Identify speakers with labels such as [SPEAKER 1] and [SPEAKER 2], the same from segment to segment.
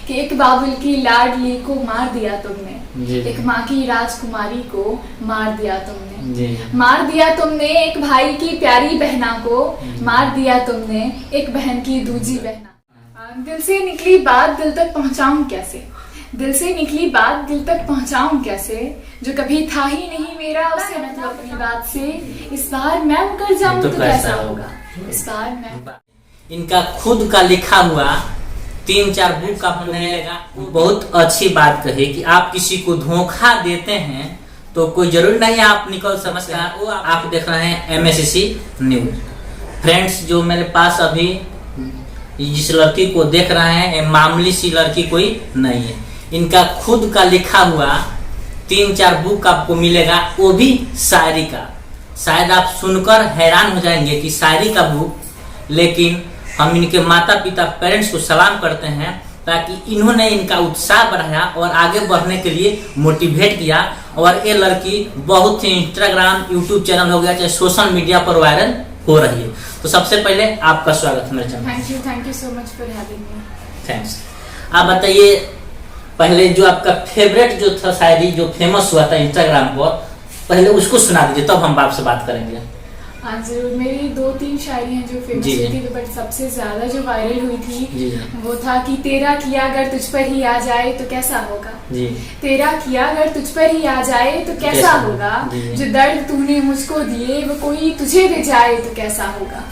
[SPEAKER 1] कि एक बाबुल की लाडली को मार दिया तुमने, एक माँ की राजकुमारी को मार दिया तुमने, मार दिया तुमने एक भाई की प्यारी बहना को, मार दिया तुमने एक बहन की दूजी बहना। दिल से निकली बात दिल तक पहुँचाऊं कैसे, दिल से निकली बात दिल तक पहुँचाऊं कैसे, जो कभी था ही नहीं मेरा उसे मतलब अपनी बात से, इस बार मैं मुकर जाऊं तो कैसा होगा, इस बार मैं।
[SPEAKER 2] इनका खुद का लिखा हुआ 3-4 बुक आपको मिलेगा। बहुत अच्छी बात कही कि आप किसी को धोखा देते हैं तो कोई जरूरी नहीं आप निकल समझते हैं। वो आप देख रहे हैं MSCC न्यूज। फ्रेंड्स, जो मेरे पास अभी जिस लड़की को देख रहे हैं मामूली सी लड़की कोई नहीं है। इनका खुद का लिखा हुआ 3-4 बुक आपको मिलेगा, वो भी शायरी का। शायद आप सुनकर हैरान हो जाएंगे कि शायरी का बुक, लेकिन हम इनके माता पिता पेरेंट्स को सलाम करते हैं ताकि इन्होंने इनका उत्साह बढ़ाया और आगे बढ़ने के लिए मोटिवेट किया। और ये लड़की बहुत ही इंस्टाग्राम यूट्यूब चैनल हो गया, चाहे सोशल मीडिया पर वायरल हो रही है। तो सबसे पहले आपका स्वागत है मेरे channel.
[SPEAKER 1] Thank you so much for having me.
[SPEAKER 2] Thanks. आप बताइए, पहले जो आपका फेवरेट जो था शायरी जो फेमस हुआ था इंस्टाग्राम पर, पहले उसको सुना दीजिए, तब हम आपसे बात करेंगे।
[SPEAKER 1] हाँ जरूर। मेरी 2-3 शायरी हैं जो फेमस हुई थी, बट सबसे ज्यादा जो वायरल हुई थी वो था कि तेरा किया अगर तुझ पर ही आ जाए तो कैसा होगा, तेरा किया अगर तुझ पर ही आ जाए तो कैसा होगा, जो दर्द तूने मुझको दिए वो कोई तुझे दे जाए तो कैसा होगा।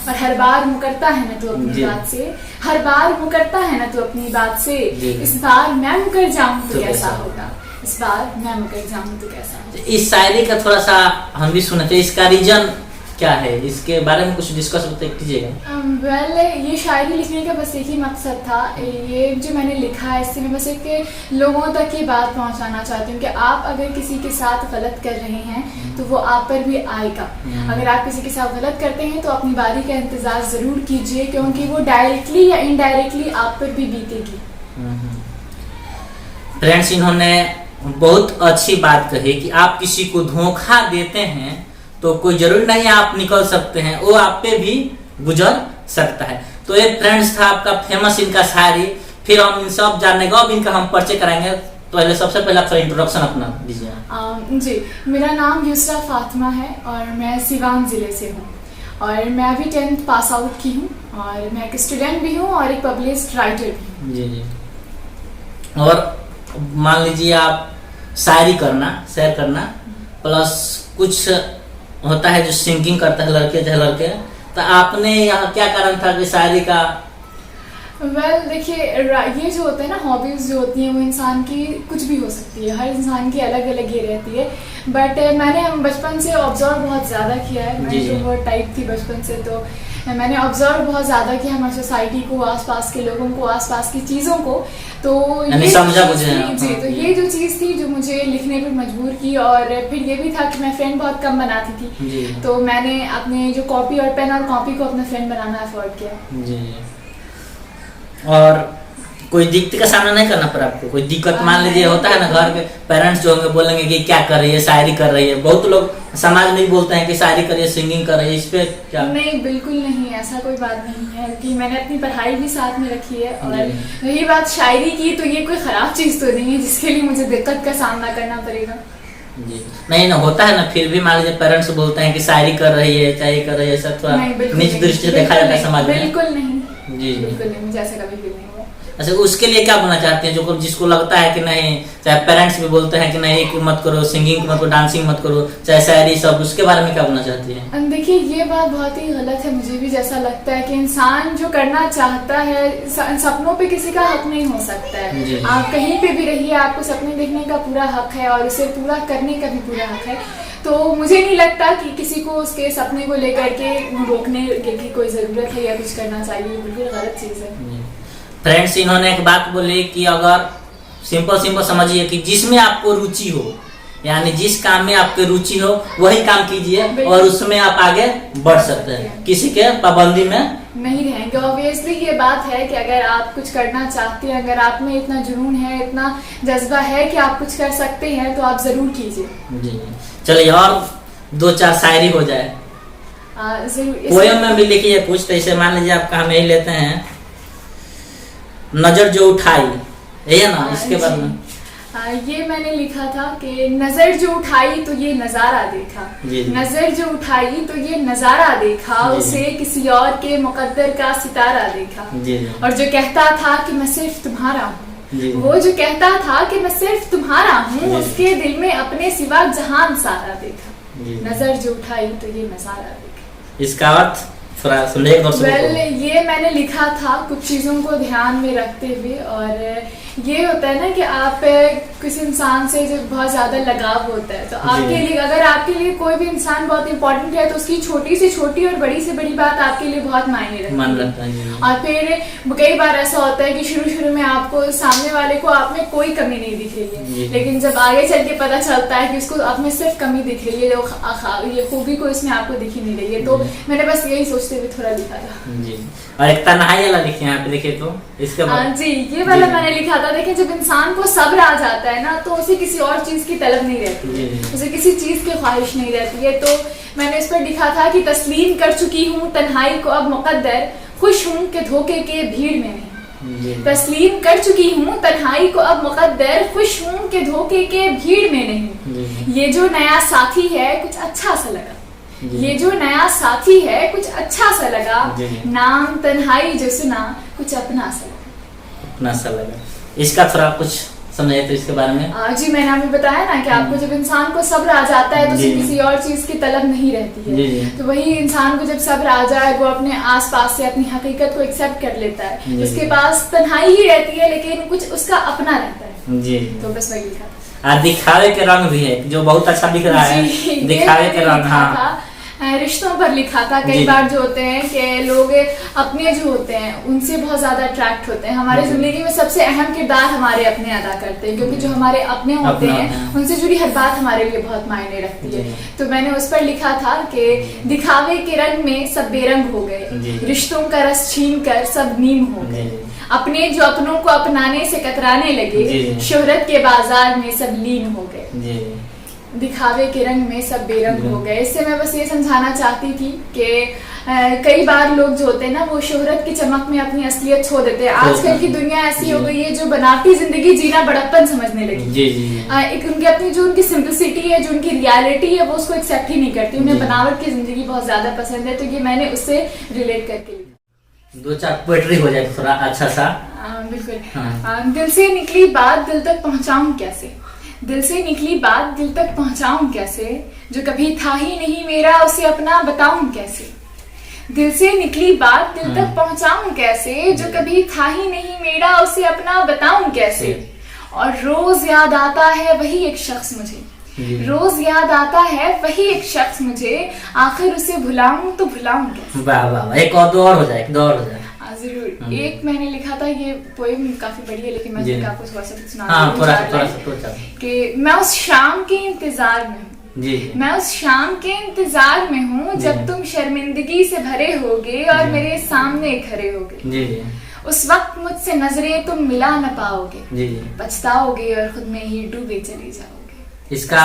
[SPEAKER 1] और हर बार मुकरता है ना तू अपनी बात से, हर बार मुकरता है ना तू अपनी बात से, इस बार मैं मुकर जाऊं तो कैसा होगा, इस बार मैं मुकर जाऊं तो कैसा होगा।
[SPEAKER 2] इस शायरी का थोड़ा सा हम भी सुने थे, इसका रीजन क्या है, इसके बारे में कुछ डिस्कस कीजिएगा।
[SPEAKER 1] वेल ये शायरी लिखने का बस एक ही मकसद था, ये जो मैंने लिखा है इससे मैं बस एक लोगों तक ये बात पहुंचाना चाहती हूँ कि आप अगर किसी के साथ गलत कर रहे हैं तो वो आप पर भी आएगा। अगर आप किसी के साथ गलत करते हैं तो अपनी बारी का इंतजार जरूर कीजिए, क्योंकि वो डायरेक्टली या इनडायरेक्टली आप पर भी बीतेगी।
[SPEAKER 2] फ्रेंड्स, इन्होंने बहुत अच्छी बात कही कि आप किसी को धोखा देते हैं तो कोई जरूरी नहीं आप निकल सकते हैं, वो आप पे भी गुजर सकता है। तो ये फ्रेंड्स था आपका फेमस इनका शायरी। फिर हम इन सब जानने का अब इनका हम परिचय कराएंगे। तो पहले सबसे पहले आप इंट्रोडक्शन अपना दीजिए।
[SPEAKER 1] जी, मेरा नाम युसरा फातिमा है और मैं सिवान जिले से हूँ और मैं अभी 10th पास आउट की हूँ और मैं एक स्टूडेंट भी हूँ और एक पब्लिश्ड राइटर भी हूँ।
[SPEAKER 2] जी। और मान लीजिए आप शायरी करना, शेयर करना, प्लस कुछ होता है जो सिंगिंग करता है लड़के चाहे लड़के, तो आपने यहाँ क्या कारण था कि शायरी का?
[SPEAKER 1] वेल देखिए, ये जो होता है ना, हॉबीज जो होती हैं वो इंसान की कुछ भी हो सकती है, हर इंसान की अलग अलग ही रहती है। बट मैंने बचपन से ऑब्जर्व बहुत ज़्यादा किया है, मैं इंट्रोवर्ट टाइप थी बचपन से, तो मैंने ऑब्जर्व बहुत ज़्यादा किया हमारी सोसाइटी को, आसपास के लोगों को, आसपास की चीज़ों को। तो ये
[SPEAKER 2] समझा मुझे
[SPEAKER 1] जी, तो ये जो चीज़ थी जो मुझे लिखने पर मजबूर की। और फिर ये भी था कि मैं फ्रेंड बहुत कम बनाती थी, तो मैंने अपने जो कॉपी और पेन और कॉपी को अपना फ्रेंड बनाना अफोर्ड किया।
[SPEAKER 2] और कोई दिक्कत का सामना नहीं करना पड़ा आपको? कोई दिक्कत मान लीजिए होता है ना, घर के पेरेंट्स जो होंगे बोलेंगे कि क्या कर रही है, शायरी कर रही है। बहुत लोग समाज में बोलते हैं कि शायरी कर रही है, सिंगिंग कर रही है, इस पे क्या?
[SPEAKER 1] नहीं, बिल्कुल नहीं, ऐसा कोई बात नहीं है कि मैंने अपनी पढ़ाई भी साथ में रखी है। और रही बात शायरी की, तो ये कोई खराब चीज तो नहीं है जिसके लिए मुझे दिक्कत का सामना करना पड़ेगा।
[SPEAKER 2] जी नहीं ना, होता है ना, फिर भी मान लीजिए पेरेंट्स बोलते हैं कि शायरी कर रही है, चाहे कर रही है, सब थोड़ा नीच दृष्टि से देखा जाता है समाज में।
[SPEAKER 1] बिल्कुल नहीं
[SPEAKER 2] जी,
[SPEAKER 1] बिल्कुल नहीं, मुझे ऐसा कभी फील नहीं हुआ।
[SPEAKER 2] अच्छा, उसके लिए क्या बोलना चाहते हैं जो जिसको लगता है कि नहीं, चाहे पेरेंट्स भी बोलते हैं कि नहीं मत करो, सिंगिंग मत करो, डांसिंग मत करो, चाहे शायरी, सब, उसके बारे में क्या बोलना चाहती है?
[SPEAKER 1] देखिए, ये बात बहुत ही गलत है। मुझे भी जैसा लगता है कि इंसान जो करना चाहता है, सपनों पे किसी का हक नहीं हो सकता है। आप कहीं पे भी रहिए, आपको सपने देखने का पूरा हक है और उसे पूरा करने का भी पूरा हक है। तो मुझे नहीं लगता कि किसी को उसके सपने को लेकर के रोकने की कोई जरूरत है या कुछ करना चाहिए। बिल्कुल गलत चीज है।
[SPEAKER 2] फ्रेंड्स, इन्होंने एक बात बोली कि अगर सिंपल समझिए कि जिसमें आपको रुचि हो, यानी जिस काम में आपकी रुचि हो वही काम कीजिए और उसमें आप आगे बढ़ सकते हैं, किसी के पाबंदी में
[SPEAKER 1] नहीं रहेंगे। ऑब्वियसली ये बात है कि अगर आप कुछ करना चाहते हैं, अगर आप में इतना जुनून है, इतना जज्बा है कि आप कुछ कर सकते हैं, तो आप जरूर कीजिए।
[SPEAKER 2] जी, चलिए और 2-4 शायरी हो जाए।
[SPEAKER 1] जरूर।
[SPEAKER 2] पोएम में भी लिखिए कुछ, तो इसे मान लीजिए आप काम यही लेते हैं, नजर जो उठाई, ये ना इसके बारे में।
[SPEAKER 1] ये मैंने लिखा था कि नजर जो उठाई तो ये नजारा देखा, नजर जो उठाई तो ये नजारा देखा, उसे किसी और के मुकद्दर का सितारा देखा। और जो कहता था कि मैं सिर्फ तुम्हारा हूँ, वो जो कहता था कि मैं सिर्फ तुम्हारा हूँ, उसके दिल में अपने सिवा जहान सारा देखा। नजर जो उठाई तो ये नजारा देखा।
[SPEAKER 2] इसका अर्थ
[SPEAKER 1] ये मैंने लिखा था कुछ चीजों को ध्यान में रखते हुए, और ये होता है ना कि आप किसी इंसान से जब बहुत ज्यादा लगाव होता है तो आपके लिए, अगर आपके लिए कोई भी इंसान बहुत इंपॉर्टेंट है तो उसकी छोटी से छोटी और बड़ी से बड़ी बात आपके लिए बहुत मायने रखती है। और फिर कई बार ऐसा होता है कि शुरू में आपको सामने वाले को आप में कोई कमी नहीं दिख रही है, लेकिन जब आगे चल के पता चलता है कि उसको आप में सिर्फ कमी दिख रही है, ये खूबी को इसमें आपको दिखी नहीं रही है। तो मैंने बस यही सोचते हुए थोड़ा लिखा था
[SPEAKER 2] जी। और एक तन्हाई वाला लिखे यहाँ पे देखे तो इसके
[SPEAKER 1] जी, ये वाला मैंने लिखा था। देखिए, जब इंसान को सब्र आ जाता है ना तो उसे किसी और चीज की तलब नहीं रहती है, उसे किसी चीज की ख्वाहिश नहीं रहती है। तो मैंने इस पर लिखा था कि तस्लीम कर चुकी हूँ तन्हाई को अब मुकद्दर, खुश हूँ कि धोखे के भीड़ में नहीं। तस्लीम कर चुकी हूँ तन्हाई को अब मुकद्दर, खुश हूँ कि धोखे के भीड़ में नहीं। ये जो नया साथी है कुछ अच्छा सा लगा, ये जो नया साथी है कुछ अच्छा सा लगा, नाम तन्हाई जो सुना कुछ अपना सा लगा।
[SPEAKER 2] इसका थोड़ा कुछ समझे तो इसके बारे में।
[SPEAKER 1] जी, मैंने अभी बताया ना कि आपको जब इंसान को सब्र आ जाता है तो उसे किसी और चीज की तलब नहीं रहती है। तो वही इंसान को जब सब्र आ जाए, वो अपने आसपास से अपनी हकीकत को एक्सेप्ट कर लेता है। उसके पास तन्हाई ही रहती है लेकिन कुछ उसका अपना रहता है जी। तो बस वही लिखा।
[SPEAKER 2] दिखावे के रंग भी है जो बहुत अच्छा दिख रहा है, दिखावे के रंग। हाँ,
[SPEAKER 1] रिश्तों पर लिखा था। कई बार जो होते हैं कि लोग अपने जो होते हैं उनसे बहुत ज्यादा अट्रैक्ट होते हैं। हमारे जिंदगी में सबसे अहम किरदार हमारे अपने अदा करते हैं, क्योंकि जो हमारे अपने होते हैं उनसे जुड़ी हर बात हमारे लिए बहुत मायने रखती है। तो मैंने उस पर लिखा था कि दिखावे के रंग में सब बेरंग हो गए, रिश्तों का रस छीन कर सब नीम हो गए, अपने जो अपनों को अपनाने से कतराने लगे, शोहरत के बाजार में सब लीन हो गए। दिखावे के रंग में सब बेरंग हो गए। इससे मैं बस ये समझाना चाहती थी कि कई बार लोग जो होते हैं ना वो शोहरत की चमक में अपनी असलियत छो देते हैं। आजकल की दुनिया ऐसी हो गई है जो बनावटी जिंदगी जीना बड़प्पन समझने लगी। एक उनकी अपनी जो उनकी सिंपलिसिटी है, जो उनकी रियलिटी है, वो उसको एक्सेप्ट ही नहीं करती। उन्हें बनावट की जिंदगी बहुत ज्यादा पसंद है। तो ये मैंने उससे रिलेट करके लिखा।
[SPEAKER 2] 2-4 पोएट्री हो जाए थोड़ा अच्छा सा।
[SPEAKER 1] बिल्कुल। दिल से निकली बात दिल तक पहुँचाऊं कैसे, दिल से निकली बात दिल तक पहुंचाऊं कैसे, जो कभी था ही नहीं मेरा उसे अपना बताऊं कैसे। दिल से निकली बात दिल तक पहुंचाऊं कैसे, जो कभी था ही नहीं मेरा उसे अपना बताऊं कैसे। और रोज याद आता है वही एक शख्स मुझे, रोज याद आता है वही एक शख्स मुझे, आखिर उसे भुलाऊं तो भुलाऊं कैसे।
[SPEAKER 2] वाह वाह, एक और दो और हो जाए, एक दो और हो जाए।
[SPEAKER 1] जरूर। एक मैंने लिखा था, ये पोएम काफी बड़ी है लेकिन मैं आपको थोड़ा सा
[SPEAKER 2] सुना
[SPEAKER 1] कि मैं उस शाम के इंतजार में हूँ, मैं उस शाम के इंतजार में हूँ जब तुम शर्मिंदगी से भरे होगे और मेरे सामने खड़े होगे। उस वक्त मुझसे नजरें तुम मिला न पाओगे, पछताओगे और खुद में ही डूबे चले जाओगे।
[SPEAKER 2] इसका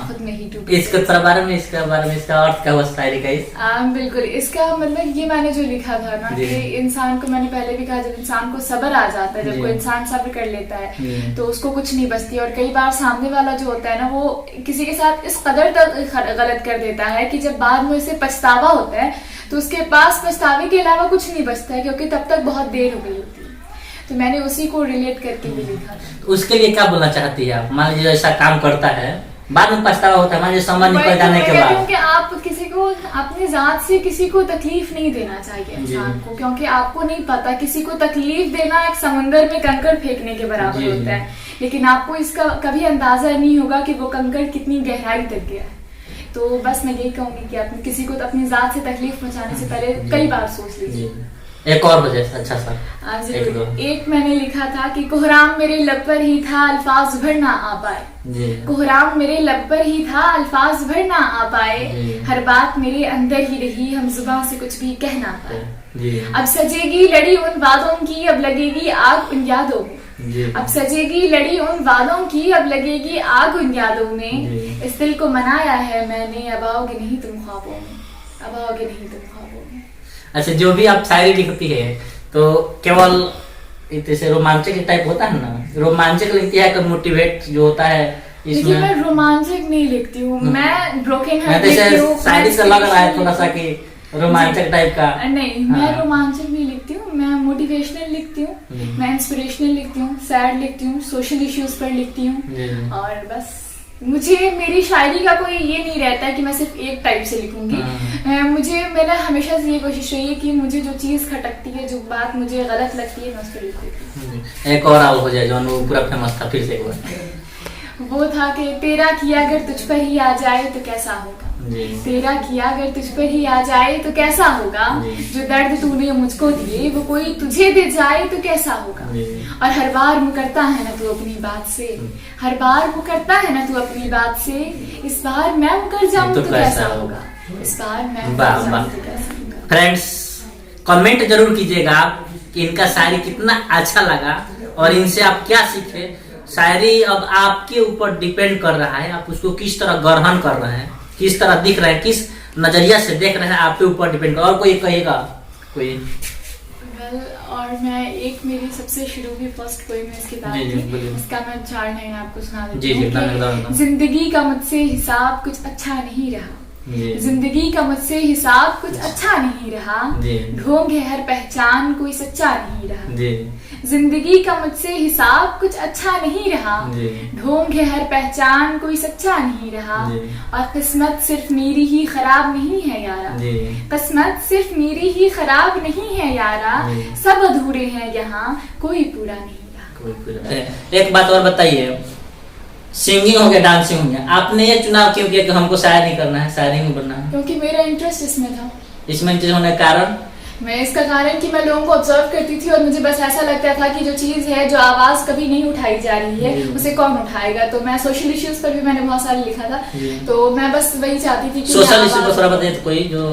[SPEAKER 1] खुद में ही डूबे।
[SPEAKER 2] इसके बारे में इसका अर्थ क्या हुआ शायरी का?
[SPEAKER 1] बिल्कुल, इसका मतलब ये मैंने जो लिखा था ना कि इंसान को, मैंने पहले भी कहा, जब इंसान को सब्र आ जाता है, जब कोई इंसान सब्र कर लेता है तो उसको कुछ नहीं बचती। और कई बार सामने वाला जो होता है ना वो किसी के साथ इस कदर तक गलत कर देता है कि जब बाद में उसे पछतावा होता है तो उसके पास पछतावे के अलावा कुछ नहीं बचता है, क्योंकि तब तक बहुत देर हो गई होती है। तो मैंने उसी को रिलेट करके भी लिखा था।
[SPEAKER 2] तो उसके लिए क्या बोलना चाहती है आप? मान लीजिए ऐसा काम करता है, बाद में पछतावा होता है, मान लीजिए समझ निकल जाने के बाद।
[SPEAKER 1] क्योंकि आप किसी को अपनी जात से किसी को तकलीफ नहीं देना चाहिए इंसान को, क्योंकि आपको नहीं पता, किसी को तकलीफ देना एक समुंदर में कंकड़ फेंकने के बराबर होता है, लेकिन आपको इसका कभी अंदाजा नहीं होगा कि वो कंकड़ कितनी गहराई तक गया है। तो बस मैं यही कहूंगी कि आप किसी को अपनी जात से तकलीफ पहुंचाने से पहले कई बार सोच लीजिए।
[SPEAKER 2] एक और वजह अच्छा सा
[SPEAKER 1] एक मैंने लिखा था कि कोहराम मेरे लब पर ही था अल्फाज भर ना आ पाए, कोहराम मेरे लब पर ही था अल्फाज भर ना आ पाए, हर बात मेरे अंदर ही रही हम जुबान से कुछ भी कह ना पाए। अब सजेगी लड़ी उन वादों की अब लगेगी आग उन यादों में, अब सजेगी लड़ी उन वादों की अब लगेगी आग उन यादों में, इस दिल को मनाया है मैंने अब आओगे नहीं तुम ख्वाबों में, अब आओगे नहीं तुम ख्वाबों में।
[SPEAKER 2] अच्छा, जो भी आप शायरी लिखती है तो केवल जैसे रोमांचक टाइप होता है ना, रोमांचक लिखती है कि मोटिवेट जो होता है
[SPEAKER 1] इसमें? मैं रोमांचक नहीं लिखती हूँ, मैं ब्रोकन हार्ट लिखती हूँ।
[SPEAKER 2] शायरी से लग रहा है थोड़ा सा कि रोमांचक टाइप का।
[SPEAKER 1] नहीं, मैं रोमांचक नहीं लिखती हूँ, मैं मोटिवेशनल लिखती हूँ, मैं इंस्पिरेशनल लिखती हूँ, सैड लिखती हूँ, सोशल इश्यूज पर लिखती हूँ। और बस मुझे मेरी शायरी का कोई ये नहीं रहता है कि मैं सिर्फ एक टाइप से लिखूंगी। मुझे मेरा हमेशा से ये कोशिश रही है कि मुझे जो चीज खटकती है, जो बात मुझे गलत लगती है, मैं उस पर लिखूंगी।
[SPEAKER 2] एक और आउट हो जाए जो वो पूरा फेमस था, फिर से एक बार।
[SPEAKER 1] वो था कि तेरा किया अगर तुझ पर ही आ जाए तो कैसा होगा, तेरा किया अगर तुझ पर ही आ जाए तो कैसा होगा, जो दर्द तूने मुझको दिए वो कोई तुझे दे जाए तो कैसा होगा। और हर बार मुकरता है ना तू अपनी बात से, हर बार मुकरता है ना तू अपनी बात से, इस बार मैं मुकर जाऊं तो कैसा होगा, इस बार मैं मुकर जाऊं तो कैसा होगा।
[SPEAKER 2] फ्रेंड्स, कमेंट जरूर कीजिएगा आप कि इनका शायरी कितना अच्छा लगा और इनसे आप क्या सीखे। शायरी अब आपके ऊपर डिपेंड कर रहा है, आप उसको किस तरह ग्रहण कर रहे हैं, किस तरह दिख रहे हैं, किस नजरिया से देख रहे हैं, आपके ऊपर डिपेंड। और कोई कहेगा कोई?
[SPEAKER 1] और मैं एक मेरी सबसे शुरू की फर्स्ट पोएम है इस किताब की, इसका मैं 4 लाइन आपको सुना देती हूँ। जिंदगी का मुझसे हिसाब कुछ अच्छा नहीं रहा, जिंदगी का मुझसे हिसाब कुछ अच्छा नहीं रहा, ढोंग है हर पहचान कोई सच्चा नहीं रहा। जिंदगी का मुझसे हिसाब कुछ अच्छा नहीं रहा, ढोंग है हर पहचान कोई सच्चा नहीं रहा। और किस्मत सिर्फ मेरी ही खराब नहीं है यारा, किस्मत सिर्फ मेरी ही खराब नहीं है यारा, सब अधूरे हैं यहाँ कोई पूरा नहीं रहा।
[SPEAKER 2] एक बात और बताइए, सिंगिंग हो गया, डांसिंग हो गया, आपने ये चुनाव क्यों किया कि हमको शायरी करना है, शायरी में बनना है?
[SPEAKER 1] क्योंकि मेरा इंटरेस्ट इसमें था।
[SPEAKER 2] इसमें इंटरेस्ट होने का कारण?
[SPEAKER 1] मैं इसका कारण कि मैं लोगों को ऑब्जर्व करती थी और मुझे बस ऐसा लगता था कि जो चीज है, जो आवाज कभी नहीं उठाई जा रही है, उसे कौन उठाएगा। तो मैं सोशल इश्यूज पर भी मैंने बहुत सारे लिखा था, तो मैं बस वही चाहती थी कि
[SPEAKER 2] सोशल इश्यू पर थोड़ा बताइए कोई जो।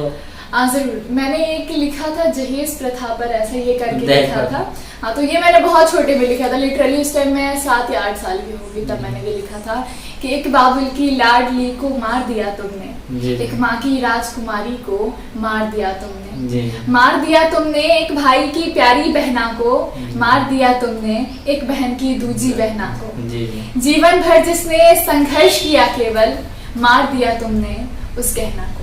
[SPEAKER 1] जरूर, मैंने एक लिखा था जहेज प्रथा पर, ऐसा ये करके लिखा था। हाँ, तो ये मैंने बहुत छोटे में लिखा था, लिटरली उस टाइम मैं 7 या 8 साल की होगी, तब मैंने ये लिखा था कि एक बाबुल की लाडली को मार दिया तुमने, एक माँ की राजकुमारी को मार दिया तुमने, मार दिया तुमने एक भाई की प्यारी बहना को, मार दिया तुमने एक बहन की दूजी बहना को। जीवन भर जिसने संघर्ष किया केवल, मार दिया तुमने उस गहना को।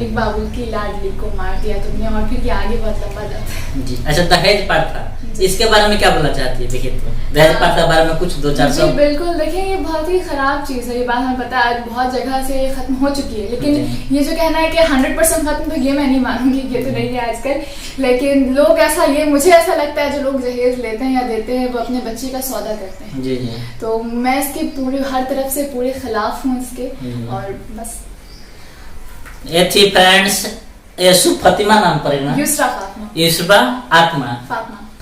[SPEAKER 1] एक बाबुल की लाडली को मार दिया तुमने, और फिर ये आगे बहुत लंबा जाता है।
[SPEAKER 2] जी, अच्छा, दहेज प्रथा, इसके बारे में क्या बोलना चाहती है? देखिए, तो दहेज प्रथा के बारे में कुछ 2-4 शब्द।
[SPEAKER 1] बिल्कुल, देखिए ये बहुत ही खराब चीज है, ये बात हमें पता है, बहुत जगह से खत्म हो चुकी है, लेकिन ये जो कहना है कि 100% खत्म, तो ये मैं नहीं मानूंगी, ये तो नहीं है आजकल। लेकिन लोग ऐसा, ये मुझे ऐसा लगता है, जो लोग दहेज लेते हैं या देते हैं, वो अपने बच्चे का सौदा करते हैं।
[SPEAKER 2] जी।
[SPEAKER 1] तो मैं इसके पूरे, हर तरफ से पूरे खिलाफ हूँ इसके। और बस
[SPEAKER 2] ये थी फ्रेंड्स यूसुफ फातिमा नाम पड़ेगा, यूसुफा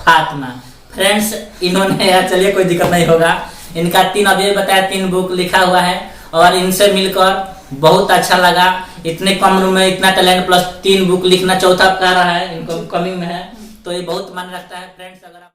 [SPEAKER 2] फातिमा। फ्रेंड्स, इन्होंने, चलिए कोई दिक्कत नहीं होगा, इनका 3 अभी बताया 3 बुक लिखा हुआ है और इनसे मिलकर बहुत अच्छा लगा। इतने कम उम्र में इतना टैलेंट प्लस 3 बुक लिखना, चौथा कर रहा है, इनको कमिंग में है, तो ये बहुत मायने रखता है फ्रेंड्स। अगर